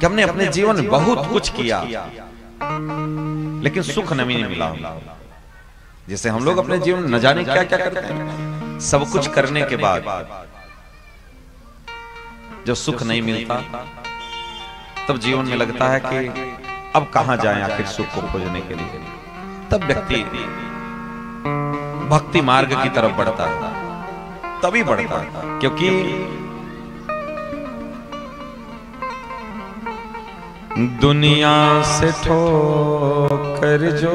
कि हमने अपने जीवन में बहुत कुछ किया लेकिन सुख नहीं मिला। जैसे हम लोग अपने जीवन में न जाने क्या क्या करते हैं, सब कुछ करने के बाद जब सुख नहीं मिलता तब जीवन में लगता है कि अब कहां जाएं आखिर सुख को खोजने के लिए। तब व्यक्ति भक्ति मार्ग की तरफ बढ़ता है, तभी बढ़ता है, क्योंकि दुनिया से ठोकर जो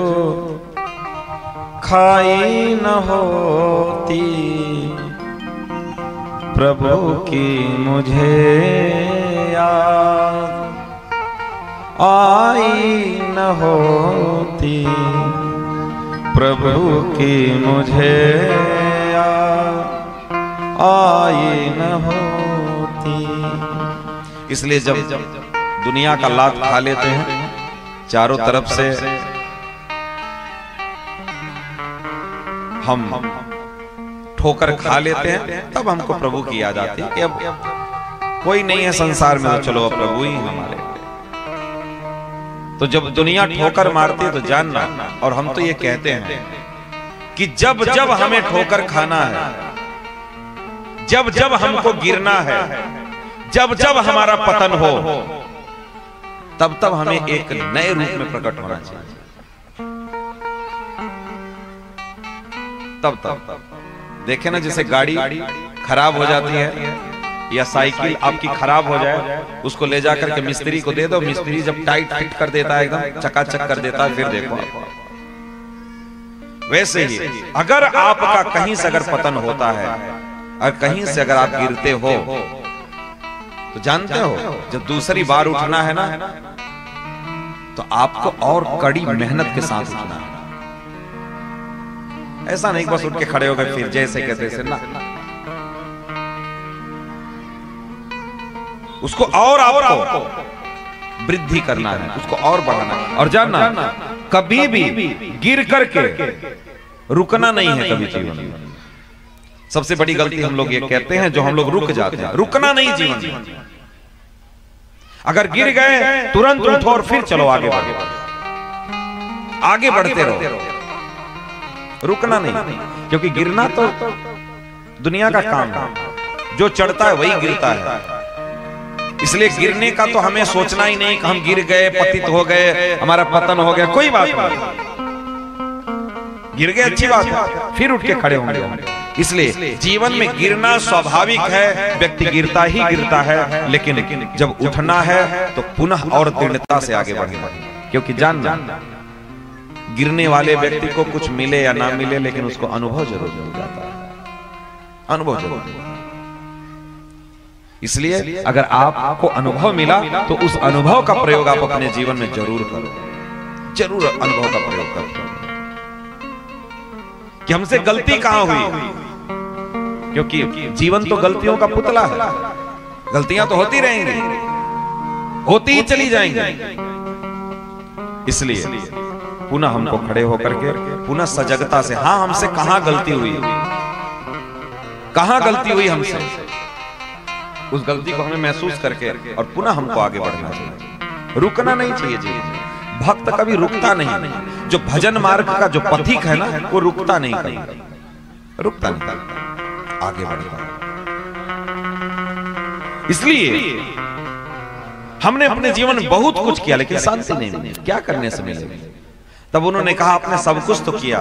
खाई न होती, प्रभु की मुझे याद आई न होती, प्रभु की मुझे याद आई न होती। इसलिए जब दुनिया का लात खा लेते हैं, चारों तरफ से हम ठोकर खा लेते हैं, तब हमको प्रभु की याद आती है कि अब कोई नहीं है संसार में, तो चलो अब प्रभु ही हमारे। तो जब दुनिया ठोकर मारती है तो जानना, और हम तो ये कहते हैं कि जब जब हमें ठोकर खाना है, जब जब हमको गिरना है, जब जब हमारा पतन हो, तब तब हमें एक नए रूप में प्रकट होना चाहिए। तब देखे ना, जैसे गाड़ी खराब हो जाती है या साइकिल आपकी खराब हो जाए, उसको ले जाकर के मिस्त्री को दे दो, मिस्त्री जब टाइट फिट कर देता है, एकदम चकाचक कर देता है, फिर देखो। वैसे ही अगर आपका कहीं से अगर पतन होता है और कहीं से अगर आप गिरते हो, तो जानते हो जब दूसरी बार उठना है ना, तो आपको और कड़ी मेहनत के साथ उठना है। ऐसा नहीं बस उठ के खड़े हो गए फिर जैसे कहते से ना, उसको और आपको वृद्धि करना है, उसको और बढ़ाना है। और जानना, कभी भी गिर करके रुकना नहीं है कभी जीवन में। सबसे बड़ी गलती हम लोग ये कहते हैं, जो हम लोग रुक जाते हैं। रुकना नहीं जीवन में। अगर गिर गए तुरंत उठो और फिर चलो आगे बढ़ो, आगे बढ़ते रहो, रुकना नहीं। क्योंकि गिरना तो दुनिया का काम है, जो चढ़ता है वही गिरता है। इसलिए गिरने का तो हमें सोचना ही नहीं कि हम गिर गए, पतित हो गए, हमारा पतन हो गया, कोई बात नहीं। गिर गए अच्छी बात है, फिर उठ के खड़े होंगे। इसलिए जीवन में गिरना स्वाभाविक है, व्यक्ति गिरता ही गिरता है, लेकिन जब उठना है तो पुनः और दृढ़ता से आगे बढ़ेगा। क्योंकि जानना, गिरने वाले व्यक्ति को कुछ मिले या ना मिले, लेकिन उसको अनुभव जरूर मिल जाता है, अनुभव जरूर। इसलिए अगर आपको अनुभव मिला तो उस अनुभव का प्रयोग आप अपने जीवन में जरूर करो, जरूर अनुभव का प्रयोग करो कि हमसे गलती कहां हुई। क्योंकि जीवन तो गलतियों का पुतला है, गलतियां तो होती रहेंगी, होती ही चली जाएंगी। इसलिए पुनः हमको खड़े होकर के पुनः सजगता से, हाँ हमसे कहां गलती हुई, कहां गलती हुई हमसे, उस गलती को हमें महसूस करके और पुनः हमको आगे बढ़ना चाहिए, रुकना नहीं चाहिए जीवन में। भक्त कभी रुकता नहीं, जो भजन मार्ग का जो पथिक है ना, वो रुकता नहीं, कभी रुकता नहीं, आगे बढ़ता। इसलिए हमने अपने जीवन में बहुत कुछ किया लेकिन शांति नहीं मिली। क्या करने से मिलेगी? तब उन्होंने कहा आपने सब कुछ तो किया,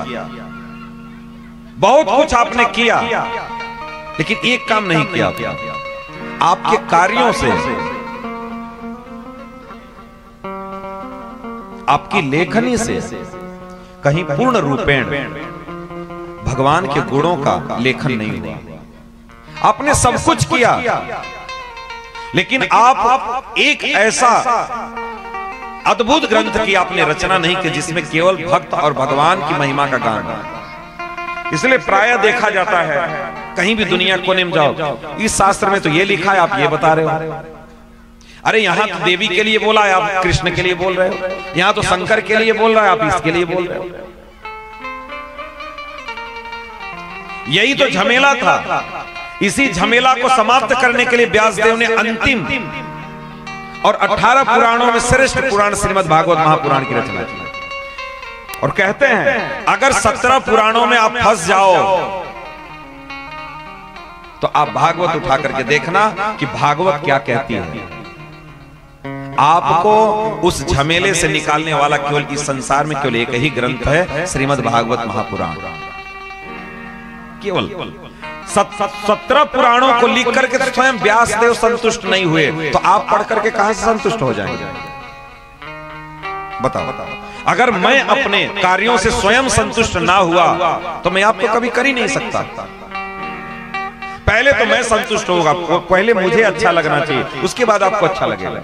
बहुत कुछ आपने किया, लेकिन एक काम नहीं किया। आपके कार्यों से, आपकी लेखनी से कहीं पूर्ण रूपेण भगवान के गुणों का लेखन नहीं हुआ। आपने सब कुछ किया, लेकिन आप एक ऐसा अद्भुत ग्रंथ की आपने रचना नहीं की जिसमें केवल भक्त और भगवान की महिमा का गान है। इसलिए प्रायः देखा जाता है, कहीं भी दुनिया कोने में जाओ, इस शास्त्र में तो ये लिखा है, आप ये बता रहे हो, अरे यहां तो देवी के लिए बोला है, आप कृष्ण के लिए बोल रहे हो, यहां तो शंकर के लिए बोल रहा है, आप इसके लिए बोल रहे हो। यही तो झमेला था। इसी झमेला को समाप्त करने के लिए व्यासदेव ने अंतिम और 18 पुराणों में श्रेष्ठ पुराण श्रीमद् भागवत महापुराण की रचना की। और कहते हैं अगर 17 पुराणों में आप फंस जाओ तो आप भागवत उठा करके देखना कि भागवत क्या कहती है। आपको उस झमेले से निकालने वाला केवल इस संसार में केवल एक ही ग्रंथ है, श्रीमद् भागवत महापुराण। केवल 17 पुराणों को लिख करके तो स्वयं व्यासदेव संतुष्ट नहीं हुए, तो आप पढ़ करके कहां से संतुष्ट हो जाएंगे? बताओ। अगर मैं अपने कार्यों से स्वयं संतुष्ट ना हुआ तो मैं आपको कभी कर ही नहीं सकता। पहले तो मैं संतुष्ट होगा, पहले मुझे अच्छा लगना चाहिए, उसके बाद आपको अच्छा लगेगा।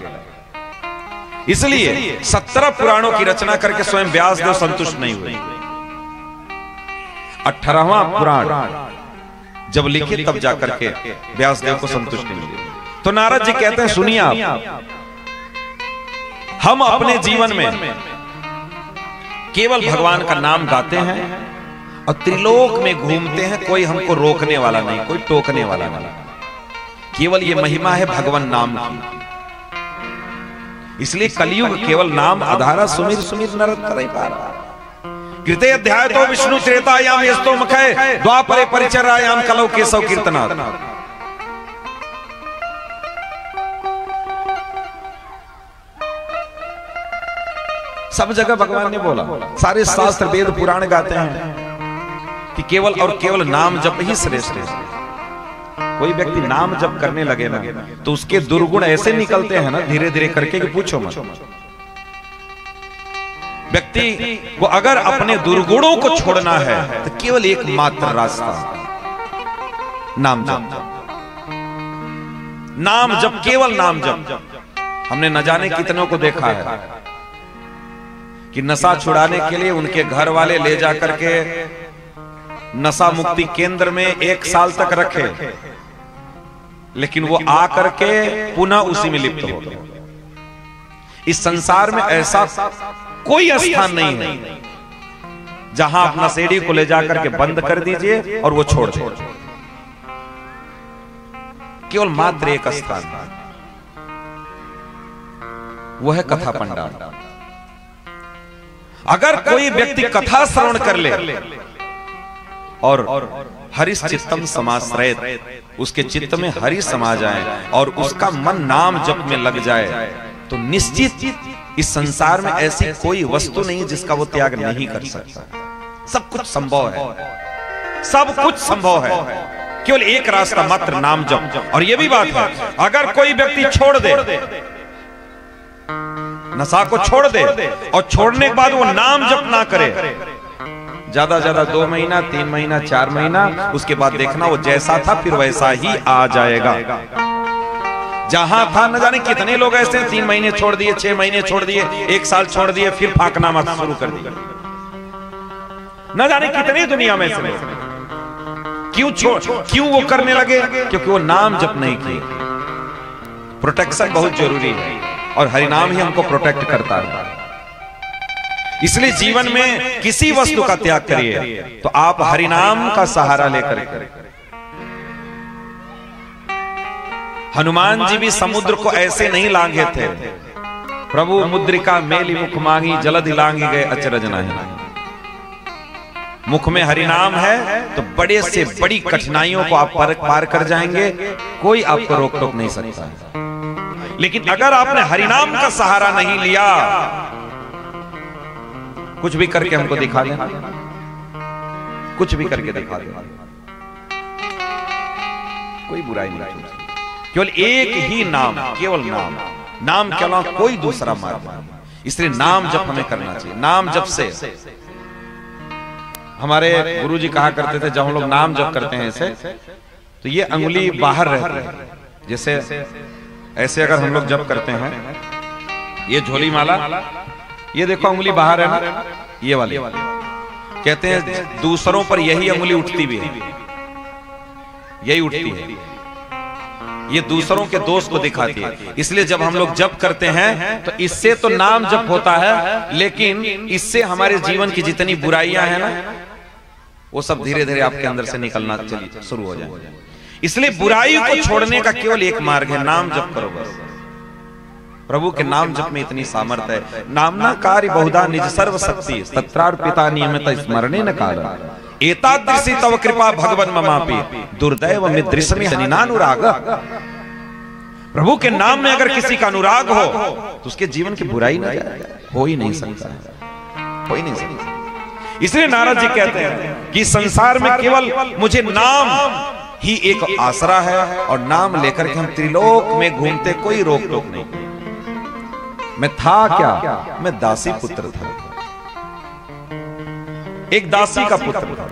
इसलिए 17 पुराणों की रचना करके स्वयं व्यासदेव संतुष्ट नहीं हुए। 18वां पुराण जब लिखे तब जाकर के व्यासदेव को संतुष्टि मिली। तो नारद जी कहते हैं सुनिए आप, हम अपने जीवन में केवल भगवान का नाम गाते हैं और त्रिलोक में घूमते हैं, कोई हमको रोकने वाला नहीं, कोई टोकने वाला नहीं। केवल ये महिमा है भगवान नाम की। इसलिए कलयुग केवल नाम आधारा सुमिर सुमिर नर तरई पारा। कृते अध्याय तो विष्णु त्रेतायाम यस्तो मुखे द्वापरे परिचर्यायाम कलौ केशव कीर्तनात्। सब जगह भगवान ने बोला, सारे शास्त्र वेद पुराण गाते हैं कि केवल और केवल नाम जप ही श्रेष्ठ है। कोई व्यक्ति नाम जप करने लगे ना तो उसके दुर्गुण ऐसे निकलते हैं ना धीरे धीरे करके कि पूछो मत। व्यक्ति को अगर अपने दुर्गुणों को छोड़ना है तो केवल एक मात्र रास्ता, नाम जप। नाम जप, केवल नाम जप। हमने न जाने कितनों को देखा है कि नशा छुड़ाने के लिए उनके घर वाले ले जाकर के नशा मुक्ति केंद्र में 1 साल तक रखे, लेकिन वो आकर के पुनः उसी में लिप्त हो गए। इस संसार में ऐसा कोई स्थान नहीं है जहां आप नशेड़ी को ले जाकर के बंद कर दीजिए और वो छोड़ दे। केवल मात्र एक स्थान, वो है कथा पंडाल। अगर कोई व्यक्ति कथा श्रवण कर ले और हरिस चित्तम समाश्रयत, उसके चित्त में हरि समा जाए और उसका मन नाम जप में लग जाए, तो निश्चित इस संसार में ऐसी कोई वस्तु नहीं जिसका वो त्याग नहीं कर सकता। सब कुछ संभव है, सब कुछ संभव है। केवल एक रास्ता मात्र नाम जप। और ये भी बात है, अगर कोई व्यक्ति छोड़ दे, नशा को छोड़ दे और छोड़ने के बाद वो नाम जप ना करे, ज्यादा ज्यादा 2 महीना 3 महीना 4 महीना, उसके बाद देखना वो जैसा था फिर वैसा ही आ जाएगा। जहां था न जाने कितने लोग ऐसे हैं, 3 महीने छोड़ दिए, 6 महीने छोड़ दिए, 1 साल छोड़ दिए, फिर फाकना मत शुरू कर दिया। न जाने कितनी दुनिया में से क्यों वो करने लगे? क्योंकि वो नाम जप नहीं किए। प्रोटेक्शन बहुत जरूरी है और हरिनाम ही हमको प्रोटेक्ट करता है। इसलिए जीवन में किसी वस्तु का त्याग करिए तो आप हरिनाम का सहारा लेकर। हनुमान जी भी समुद्र को ऐसे नहीं लांघे थे, प्रभु मुद्रिका मेली मुख मांगी जलधि लांघी गए अचरज नहीं। मुख में हरिनाम है तो बड़े से बड़ी कठिनाइयों को आप पार कर जाएंगे, कोई आपको रोक टोक नहीं सकता। लेकिन अगर आपने हरिनाम का सहारा नहीं लिया, कुछ भी करके हमको दिखा देना, कुछ भी करके दिखा देना, कोई बुराई नहीं। केवल एक ही नाम, केवल नाम, नाम के अलावा कोई दूसरा मार्ग नहीं। इसलिए नाम जप हमें करना चाहिए। नाम जप से हमारे गुरुजी कहा करते थे, जब हम लोग नाम जप करते हैं ऐसे, तो ये अंगुली बाहर रहती है। जैसे ऐसे अगर हम लोग जप करते हैं, ये झोली माला, ये देखो अंगुली बाहर है ना, ये वाली। कहते हैं दूसरों पर यही अंगुली उठती भी है, यही उठती है, ये दूसरों के दोष को दिखाती है। इसलिए जब हम लोग जप करते हैं तो इससे तो नाम जप होता है, लेकिन इससे हमारे जीवन की जितनी बुराइयां हैं ना, वो सब धीरे धीरे आपके अंदर से निकलना शुरू हो जाए। इसलिए बुराई को छोड़ने का केवल एक मार्ग है, नाम जप करो बस। प्रभु के नाम जप में इतनी सामर्थ्य है। नामना कार्य बहुधा निज सर्व शक्ति तत्रार्पिता नियमित स्मरणे न काल एतादृशी तव कृपा भगवन ममापि दुर्दैव मिदृशमि हनिनानुराग। प्रभु के नाम में अगर किसी का अनुराग हो तो उसके जीवन की बुराई ना जाए, हो ही नहीं सकता, हो ही नहीं सकता। इसलिए नारद जी कहते हैं कि संसार में केवल मुझे नाम ही एक आसरा है और नाम लेकर के हम त्रिलोक में घूमते, कोई रोक टोक नहीं। मैं था क्या? मैं दासी पुत्र था, एक दासी का पुत्र था।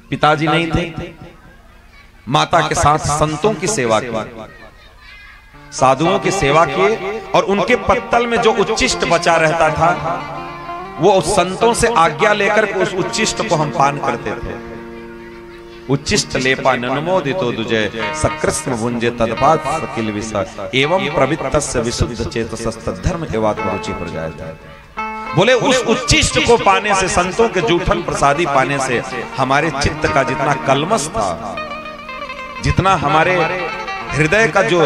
पिताजी नहीं थे, माता के साथ संतों की सेवा की, साधुओं की सेवा किए और उनके पत्तल में जो उच्छिष्ट बचा रहता था वो संतों से आज्ञा लेकर के उस उच्छिष्ट को हम पान करते थे। उच्छिष्ट लेपा ननुमोदितो दुजय सकृष्ण भुंजे तदपाद सकिल विसा एवं प्रवृत्तस्य विशुद्ध चेतसस्त धर्म एवात्म रुचि प्रजायते। बोले उस उच्छिष्ट को पाने से, संतों के जूठन प्रसादी पाने से हमारे चित्त का जितना कलमश था, जितना हमारे हृदय का जो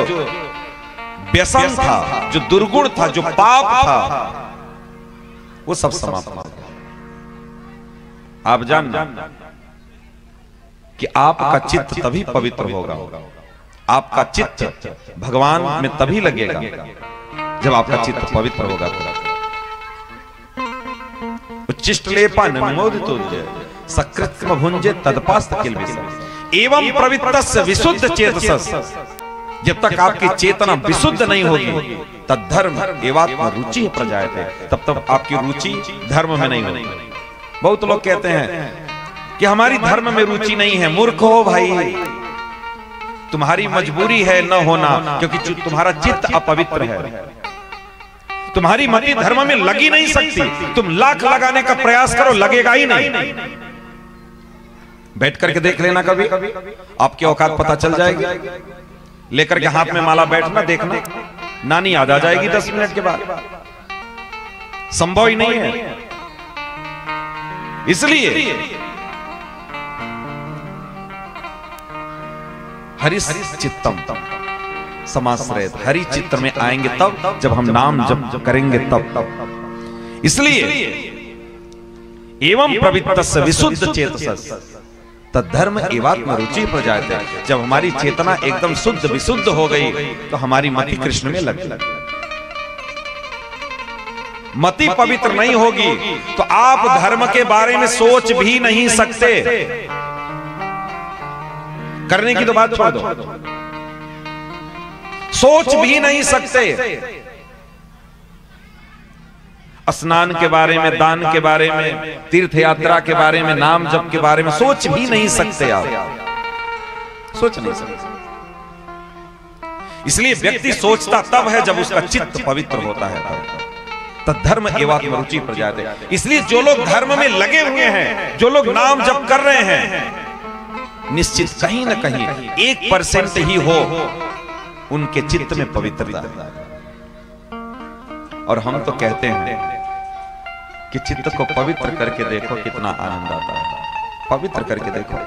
व्यसन था, जो दुर्गुण था, जो पाप था, वो सब समाप्त हो गया। आप जानना कि आपका चित्त तभी पवित्र होगा, आपका चित्त भगवान में तभी लगेगा जब आपका चित्त पवित्र होगा। उच्छिष्ट लेपा ननुमोदितो सकृत्म भुंजे तदपास्त किल विषय एवं प्रवृत्तस्य विशुद्ध चेतसस्। जब तक आपकी चेतना विशुद्ध नहीं होगी तद्धर्म एवात्म रुचि प्रजायते, तब तक आपकी रुचि धर्म में नहीं होगी। बहुत लोग कहते हैं कि हमारी धर्म में रुचि नहीं है। मूर्ख हो भाई, तुम्हारी मजबूरी है न होना, क्योंकि तुम्हारा चित्त अपवित्र है। तुम्हारी मति धर्म में लगी नहीं सकती। तुम लाख लगाने का प्रयास करो, लगेगा ही नहीं। बैठ करके देख लेना, कभी आपकी औकात पता चल जाएगी। लेकर के हाथ में माला बैठना, देखना नानी याद आ जाएगी 10 मिनट के बाद। संभव ही नहीं है। इसलिए हरिस चित्तम समाश्रयत, हरि चित्त में आएंगे तब जब हम नाम जप करेंगे तब। इसलिए एवं प्रवृत्तस्य विशुद्ध चेतसस् तद्धर्म एवात्म रुचि प्रजायते। जब हमारी चेतना एकदम शुद्ध विशुद्ध हो गई तो हमारी मति कृष्ण में लगी। मति पवित्र नहीं होगी तो आप धर्म के बारे में सोच भी नहीं सकते। करने की तो बात छोड़ दो, सोच भी नहीं सकते। स्नान के बारे में, दान के बारे में, तीर्थ यात्रा के बारे में, नाम जप के बारे में सोच भी नहीं सकते। आप सोच नहीं सकते। इसलिए व्यक्ति सोचता तब है जब उसका चित्त पवित्र होता है, तब धर्म एवात्म रुचि प्रजायते। इसलिए जो लोग धर्म में लगे हुए हैं, जो लोग नाम जप कर रहे हैं, निश्चित कहीं ना कहीं 1% ही हो उनके चित्त में पवित्रता। और हम तो कहते हैं कि चित्त को पवित्र करके देखो कितना आनंद आता है। पवित्र करके देखो।